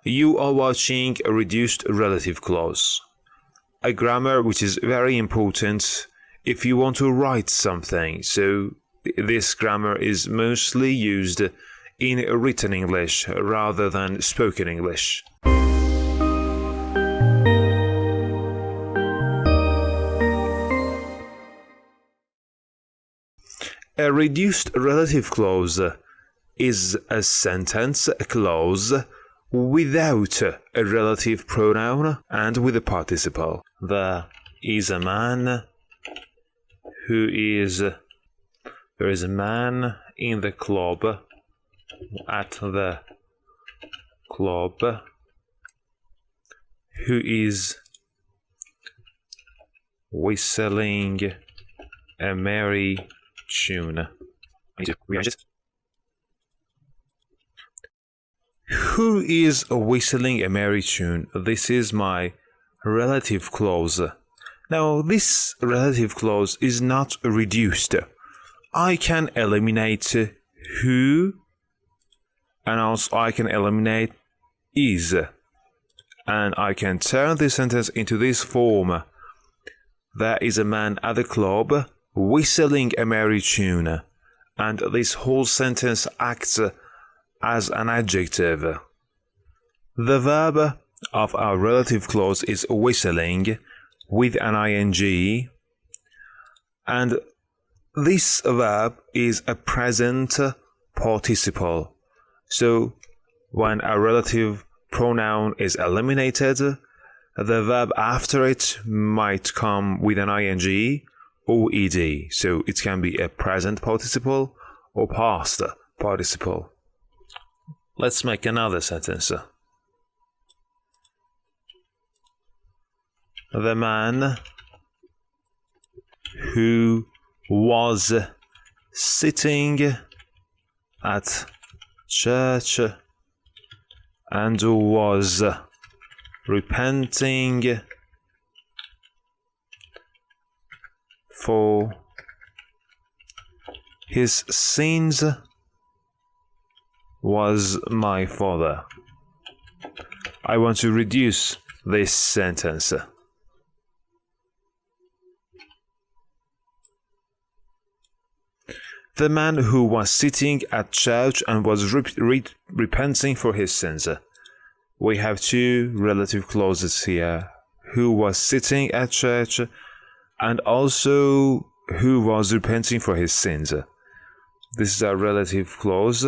You are watching a reduced relative clause, a grammar which is very important if you want to write something. So this grammar is mostly used in written English rather than spoken English. A reduced relative clause is a sentence clause without a relative pronoun and with a participle. There is a man there is a man in the club, at the club, who is whistling a merry tune. Who is whistling a merry tune? This is my relative clause. Now, this relative clause is not reduced. I can eliminate who, and also I can eliminate is, and I can turn this sentence into this form. There is a man at the club whistling a merry tune, and this whole sentence acts as an adjective. The verb of our relative clause is whistling with an ing, and this verb is a present participle. So when a relative pronoun is eliminated, the verb after it might come with an ing or ed. So it can be a present participle or past participle. Let's make another sentence. The man who was sitting at church and was repenting for his sins was my father. I want to reduce this sentence. The man who was sitting at church and was repenting for his sins. We have two relative clauses here. Who was sitting at church and also who was repenting for his sins. This is a relative clause,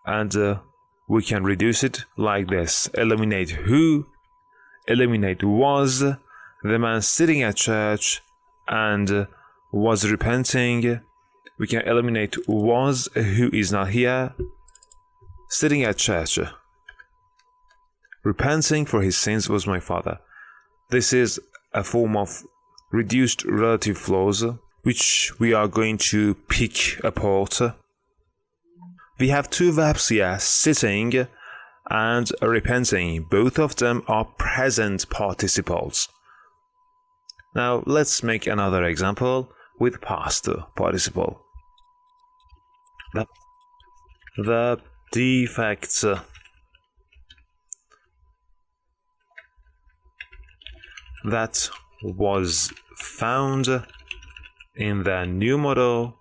and we can reduce it like this. Eliminate who, eliminate was, the man sitting at church and was repenting. We can eliminate was, who is not here, sitting at church. Repenting for his sins was my father. This is a form of reduced relative clause, which we are going to pick apart. We have two verbs here, sitting and repenting. Both of them are present participles. Now let's make another example with past participle. The defects that was found in the new model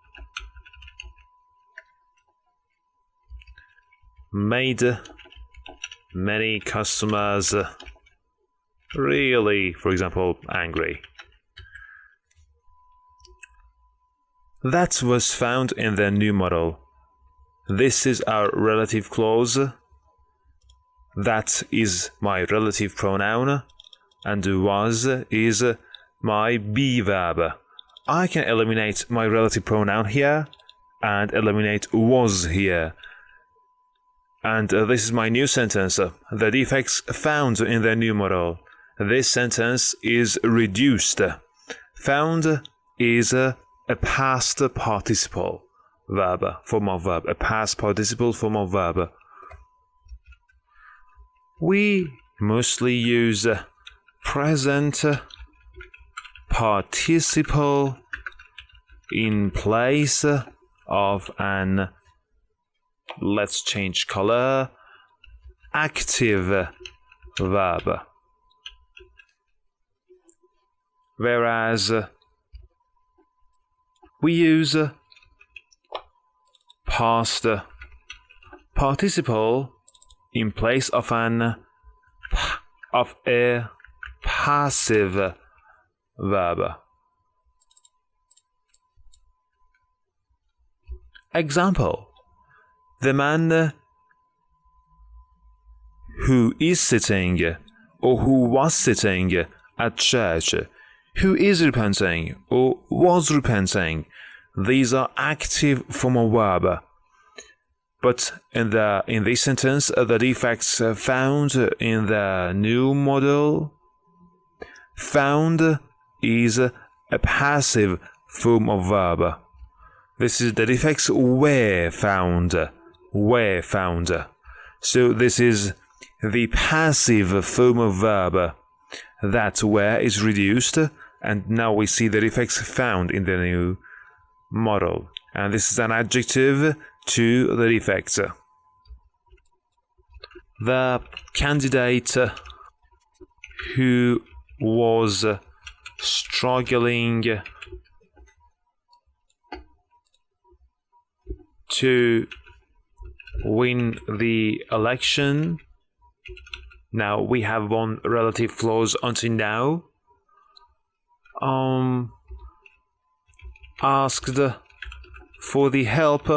made many customers really, for example, angry. That was found in the new model. This is our relative clause. That is my relative pronoun, and was is my be verb. I can eliminate my relative pronoun here and eliminate was here. And this is my new sentence. The defects found in the new model. This sentence is reduced. Found is a past participle verb, form of verb, a past participle form of verb. We mostly use present participle in place of an, let's change color, active verb, whereas we use past participle in place of a passive verb. Example: the man who is sitting or who was sitting at church, who is repenting or was repenting. These are active form of verb. But in this sentence, the defects found in the new model, found is a passive form of verb. This is the defects were found. So this is the passive form of verb. That were is reduced, and now we see the defects found in the new model. And this is an adjective to the defects. The candidate who was struggling to win the election. Now we have one relative clause until now. Asked for the help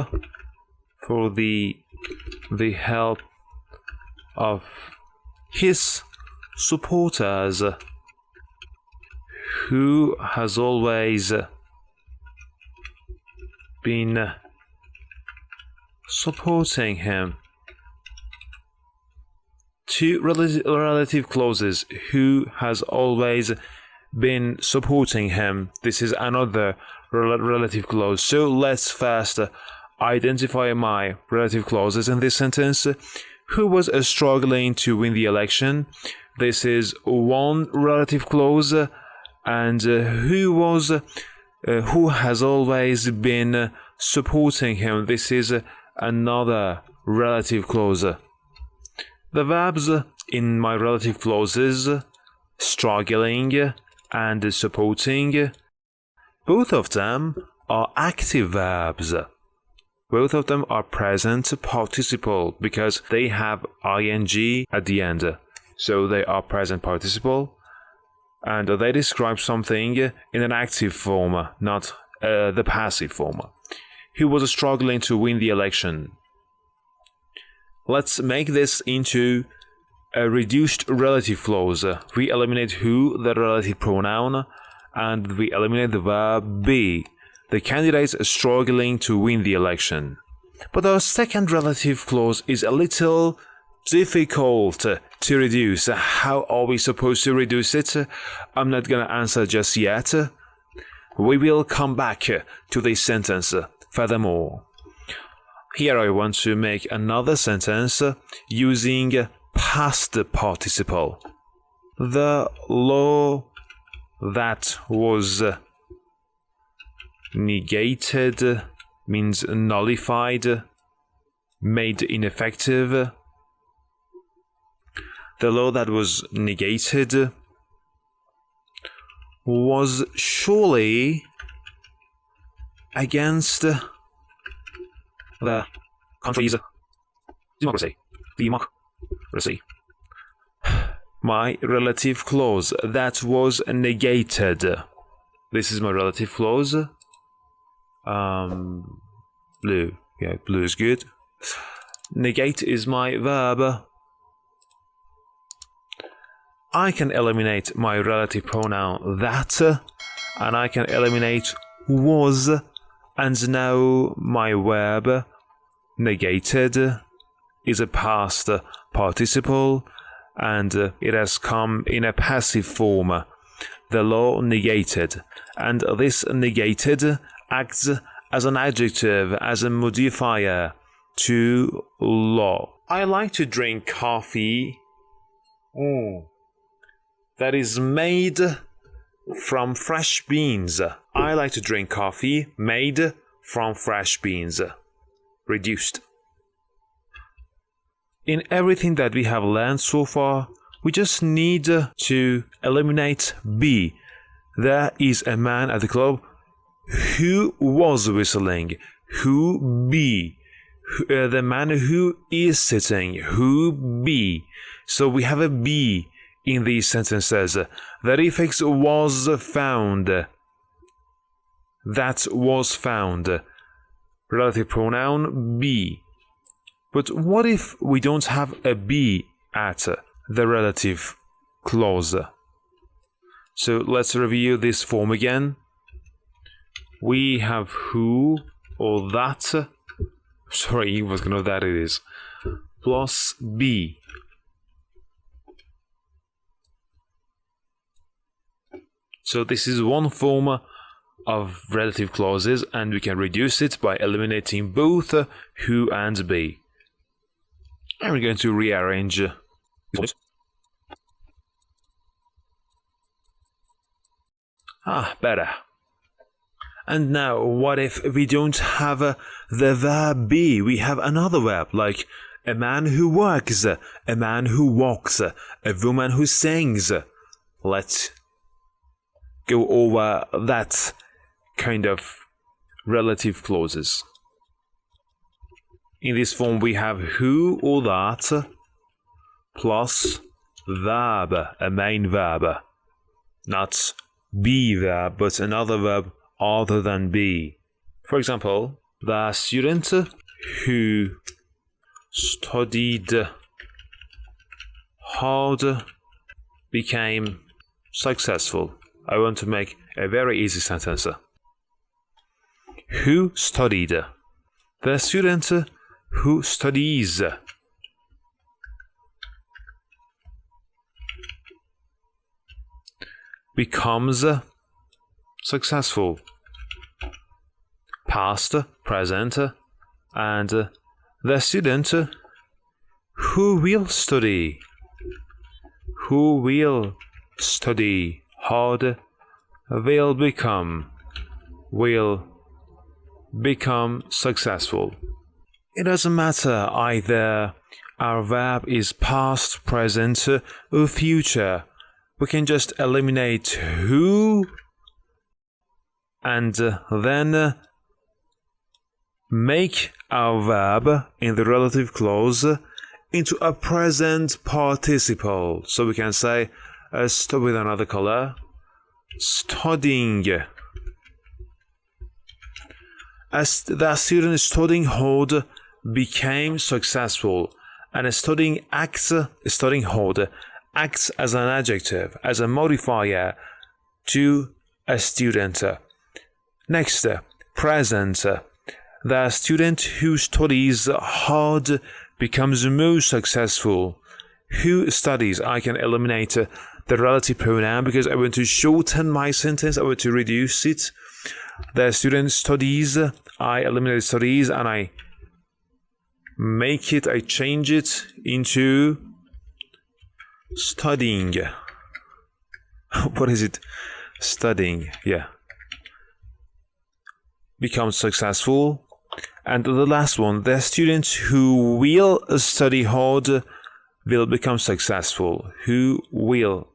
of his supporters, who has always been supporting him. Two relative clauses: who has always been supporting him. This is another relative clause. So let's first identify my relative clauses in this sentence. Who was struggling to win the election? This is one relative clause. And who has always been supporting him? This is another relative clause. The verbs in my relative clauses, struggling and supporting, both of them are active verbs. Both of them are present participle because they have ing at the end. So they are present participle, and they describe something in an active form, not the passive form. He was struggling to win the election. Let's make this into a reduced relative clause. We eliminate who, the relative pronoun, and we eliminate the verb be. The candidate is struggling to win the election. But our second relative clause is a little difficult to reduce. How are we supposed to reduce it? I'm not going to answer just yet. We will come back to this sentence furthermore. Here I want to make another sentence using past participle. The law that was negated means nullified, made ineffective. The law that was negated was surely against the country's democracy. My relative clause that was negated. This is my relative clause. Blue. Yeah, blue is good. Negate is my verb. I can eliminate my relative pronoun that, and I can eliminate was, and now my verb negated is a past participle, and it has come in a passive form. The law negated, and this negated acts as an adjective, as a modifier to law. I like to drink coffee that is made from fresh beans. I like to drink coffee made from fresh beans. Reduced. in everything that we have learned so far, we just need to eliminate be. There is a man at the club who was whistling. Who be? The man who is sitting. Who be? So we have a be in these sentences. The prefix was found. That was found. Relative pronoun be. But what if we don't have a be at the relative clause? So let's review this form again. We have who or that. Sorry, what kind of that it is. Plus be. So this is one form of relative clauses, and we can reduce it by eliminating both who and be. And we're going to rearrange this. Better. And now, what if we don't have the verb be? We have another verb, like a man who works, a man who walks, a woman who sings. Let's go over that kind of relative clauses. In this form, we have who or that plus verb, a main verb. Not be verb, but another verb other than be. For example, the student who studied hard became successful. I want to make a very easy sentence. Who studied? The student who studies becomes successful. Past, present, and the student who will study hard will become successful. It doesn't matter either our verb is past, present, or future. We can just eliminate who and then make our verb in the relative clause into a present participle. So we can say, with another color, studying. As the student studying hard became successful, and studying hard acts as an adjective, as a modifier to a student. Next, present. The student who studies hard becomes more successful. Who studies? I can eliminate the relative pronoun because I want to shorten my sentence. I want to reduce it. The student studies. I eliminate studies and I change it into studying. What is it? Studying, yeah. Becomes successful. And the last one, the student who will study hard will become successful. Who will.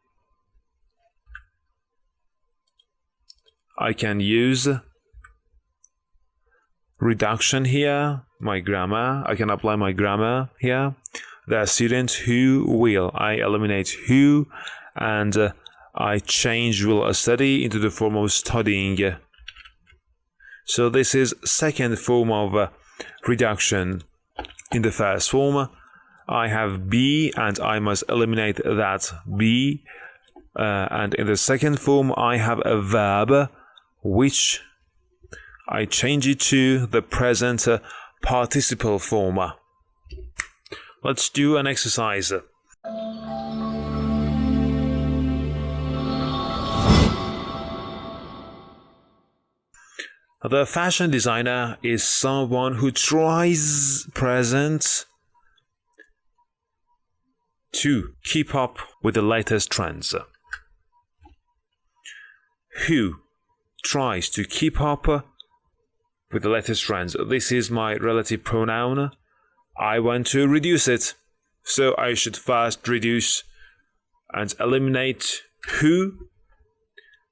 I can use reduction here, my grammar. I can apply my grammar here. The student who will. I eliminate who and I change will study into the form of studying. So this is second form of reduction. In the first form, I have be and I must eliminate that be. And in the second form, I have a verb which I change it to the present participle form. Let's do an exercise. The fashion designer is someone who tries present to keep up with the latest trends. Who tries to keep up with the latest trends. This is my relative pronoun. I want to reduce it. So I should first reduce and eliminate who.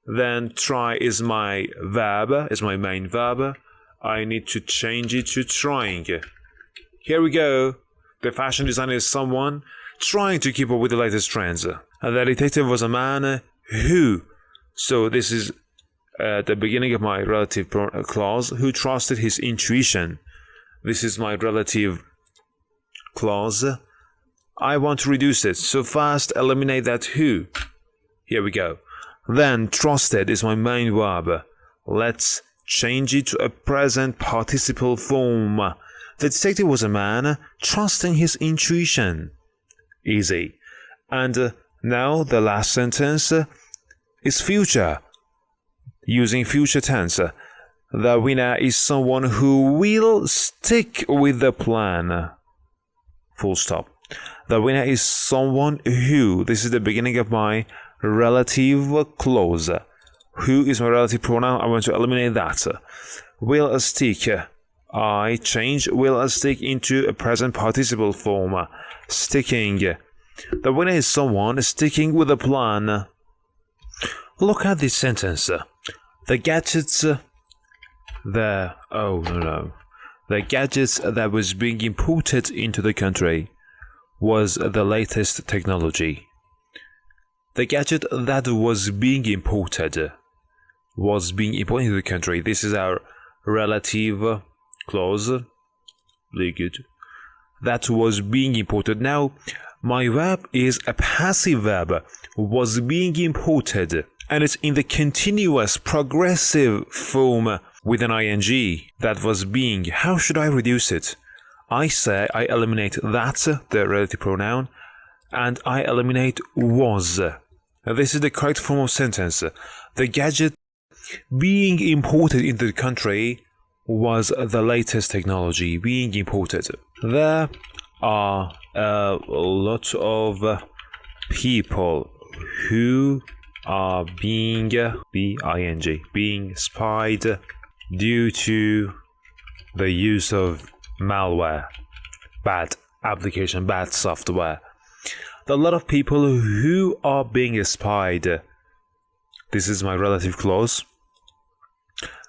Then try is my verb, is my main verb. I need to change it to trying. Here we go. The fashion designer is someone trying to keep up with the latest trends. The detective was a man who. So this is the beginning of my relative clause. Who trusted his intuition. This is my relative clause. I want to reduce it. So first eliminate that who. Here we go. Then trusted is my main verb. Let's change it to a present participle form. The detective was a man trusting his intuition. Easy. And now the last sentence is future. Using future tense. The winner is someone who will stick with the plan. Full stop. The winner is someone who. This is the beginning of my relative clause. Who is my relative pronoun? I want to eliminate that. Will stick. I change will stick into a present participle form. Sticking. The winner is someone sticking with a plan. Look at this sentence. The gadgets. The gadgets that was being imported into the country was the latest technology. The gadget that was being imported into the country. This is our relative clause. Very good. That was being imported. Now, my verb is a passive verb. Was being imported. And it's in the continuous progressive form with an ing. That was being. How should I reduce it? I say I eliminate that, the relative pronoun, and I eliminate was. This is the correct form of sentence. The gadget being imported into the country was the latest technology being imported. There are a lot of people who are being spied due to the use of malware, bad application, bad software. There are a lot of people who are being spied. This is my relative clause.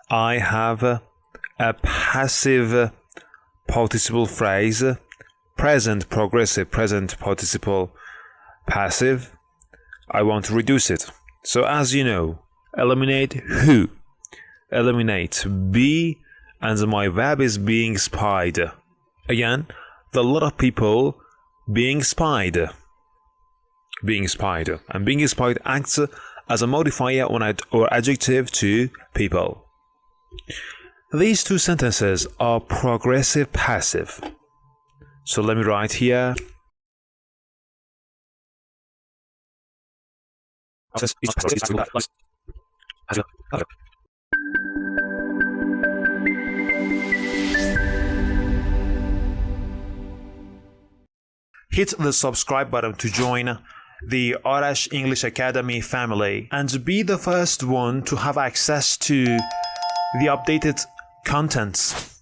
I have a passive participle phrase, present progressive, present participle passive. I want to reduce it. So as you know, eliminate who, eliminate be, and my verb is being spied. Again, there are a lot of people being spied. Being spied. And being spied acts as a modifier or adjective to people. These two sentences are progressive passive. So let me write here. Hit the subscribe button to join the Arash English Academy family and be the first one to have access to the updated contents.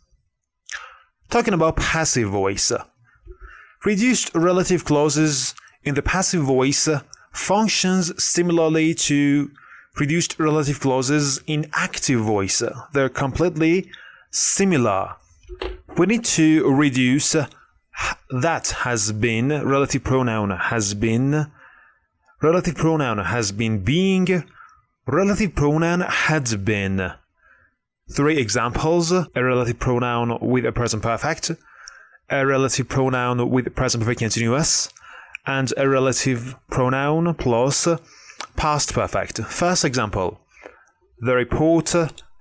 Talking about passive voice. Reduced relative clauses in the passive voice functions similarly to reduced relative clauses in active voice. They're completely similar. We need to reduce that has been, relative pronoun has been, relative pronoun has been being, relative pronoun had been. 3 examples: a relative pronoun with a present perfect, a relative pronoun with present perfect continuous, and a relative pronoun plus past perfect. First example: the report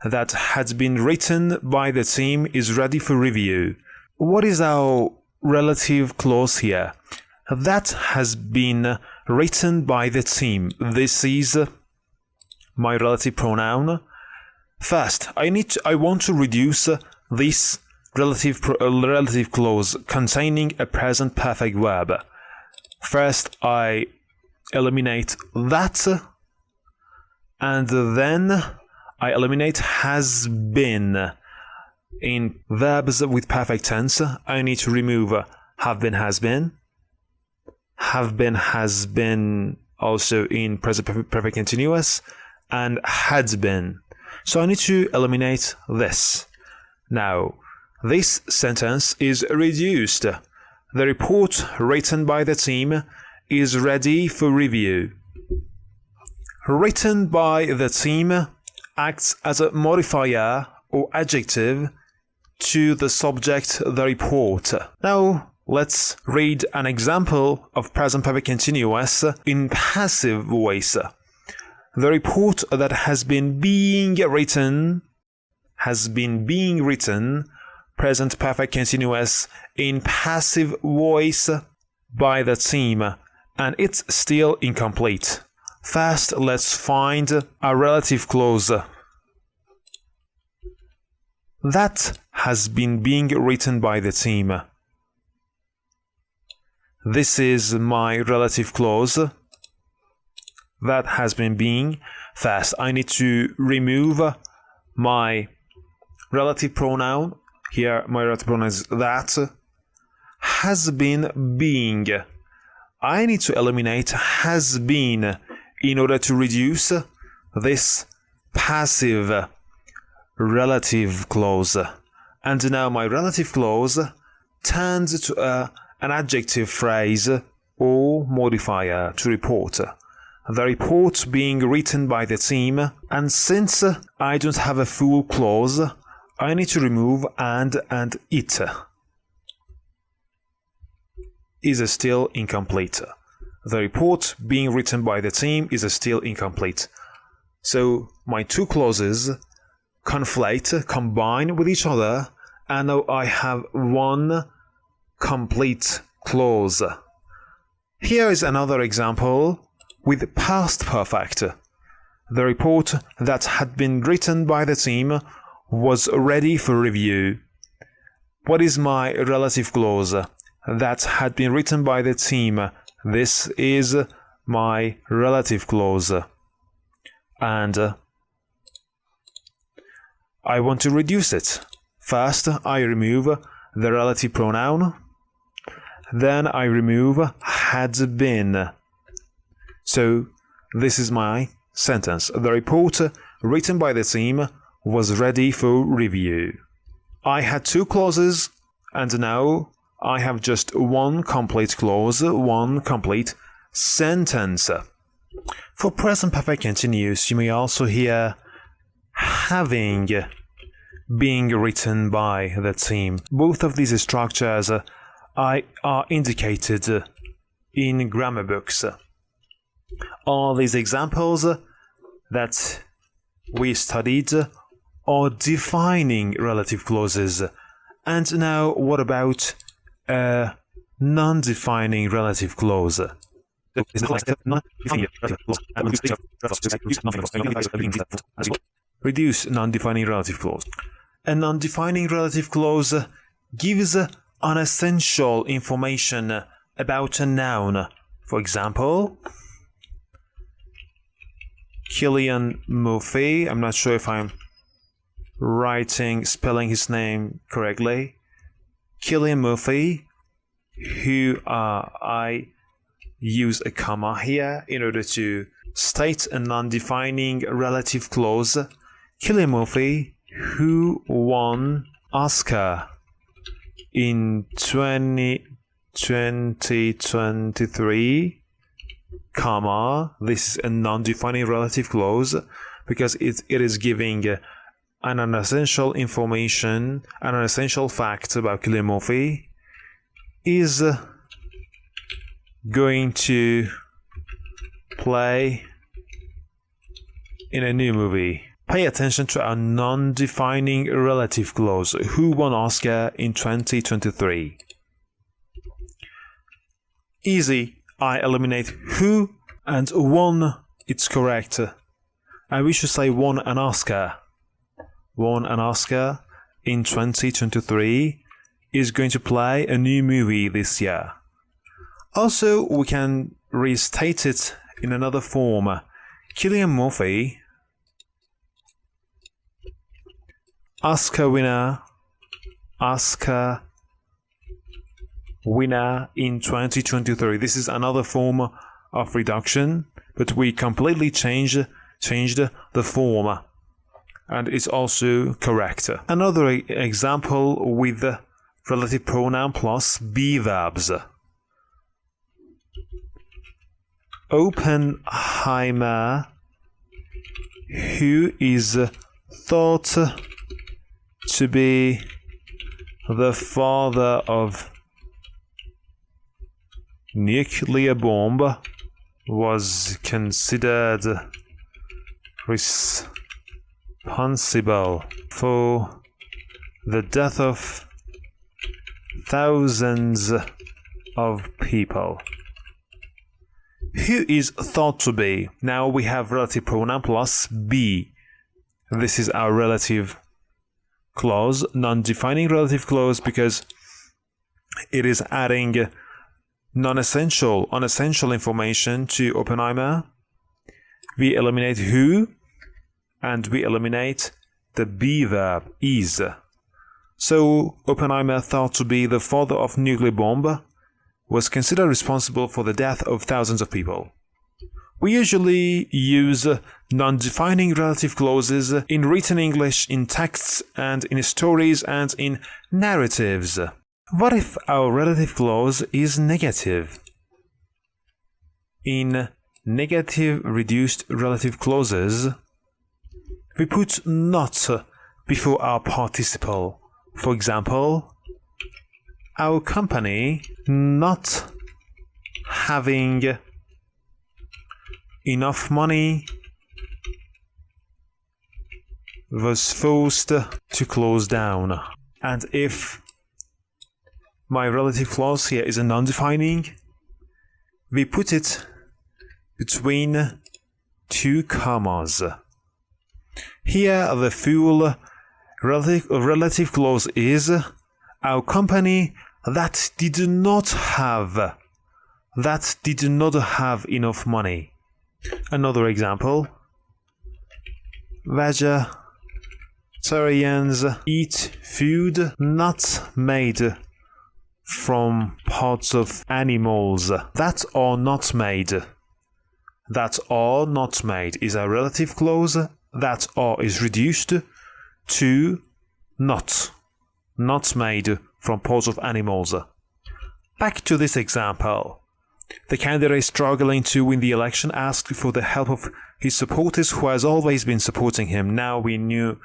that had been written by the team is ready for review. What is our relative clause here? That has been written by the team. This is my relative pronoun. First, I want to reduce this relative clause containing a present perfect verb. First, I eliminate that, and then I eliminate has been. In verbs with perfect tense, I need to remove have been, has been. have been, has been, also in present perfect continuous, and had been. So I need to eliminate this. Now, this sentence is reduced. The report written by the team is ready for review. Written by the team acts as a modifier or adjective to the subject, the report. Now, let's read an example of present perfect continuous in passive voice. The report that has been being written, present perfect continuous in passive voice by the team, and it's still incomplete. First, let's find a relative clause. That has been being written by the team. This is my relative clause. That has been being. First, I need to remove my relative pronoun. Here, my relative pronoun is that. Has been being. I need to eliminate has been in order to reduce this passive relative clause. And now my relative clause turns to an adjective phrase or modifier to report. The report being written by the team, and since I don't have a full clause, I need to remove and it is still incomplete. The report being written by the team is still incomplete. So my two clauses combine with each other, and now I have one complete clause. Here is another example with past perfect. The report that had been written by the team was ready for review. What is my relative clause? That had been written by the team. This is my relative clause. And I want to reduce it. First, I remove the relative pronoun. Then I remove had been. So this is my sentence. The report written by the team was ready for review. I had two clauses, and now I have just one complete clause, one complete sentence. For present perfect continuous, you may also hear having, being written by the team. Both of these structures are indicated in grammar books. All these examples that we studied are defining relative clauses. And now, what about a non-defining relative clause? Reduce non-defining relative clause. A non-defining relative clause gives unessential information about a noun. For example, Killian Murphy, I'm not sure if I'm spelling his name correctly. Killian Murphy, who I use a comma here in order to state a non-defining relative clause. Killian Murphy, who won Oscar in 2023, comma, this is a non-defining relative clause because it is giving an unessential information, an unessential fact about Killian Murphy, is going to play in a new movie. Pay attention to a non-defining relative clause. Who won Oscar in 2023? Easy. I eliminate who and won. It's correct. And we should say won an Oscar. Won an Oscar in 2023 is going to play a new movie this year. Also, we can restate it in another form. Killian Murphy, Oscar winner, Oscar winner in 2023. This is another form of reduction, but we completely changed the form, and it's also correct. Another example with the relative pronoun plus be verbs. Oppenheimer, who is thought to be the father of nuclear bomb, was considered responsible for the death of thousands of people. Who is thought to be? Now we have relative pronoun plus be. This is our relative clause, non-defining relative clause, because it is adding unessential information to Oppenheimer. We eliminate who, and we eliminate the be verb is. So Oppenheimer, thought to be the father of nuclear bomb, was considered responsible for the death of thousands of people. We usually use non-defining relative clauses in written English, in texts, and in stories, and in narratives. What if our relative clause is negative? In negative reduced relative clauses, we put not before our participle. For example, our company not having enough money was forced to close down. And if my relative clause here is a non-defining, we put it between two commas. Here the full relative clause is our company that did not have enough money. Another example: vegetarians eat food not made from parts of animals that are not made. That are not made is a relative clause. That are is reduced to not made from parts of animals. Back to this example. The candidate struggling to win the election asked for the help of his supporters who has always been supporting him. Now we know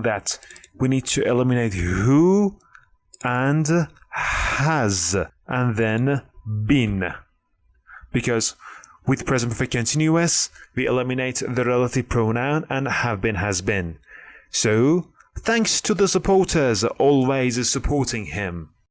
that we need to eliminate who and has and then been. Because with present perfect continuous, we eliminate the relative pronoun and have been, has been. So, thanks to the supporters always supporting him.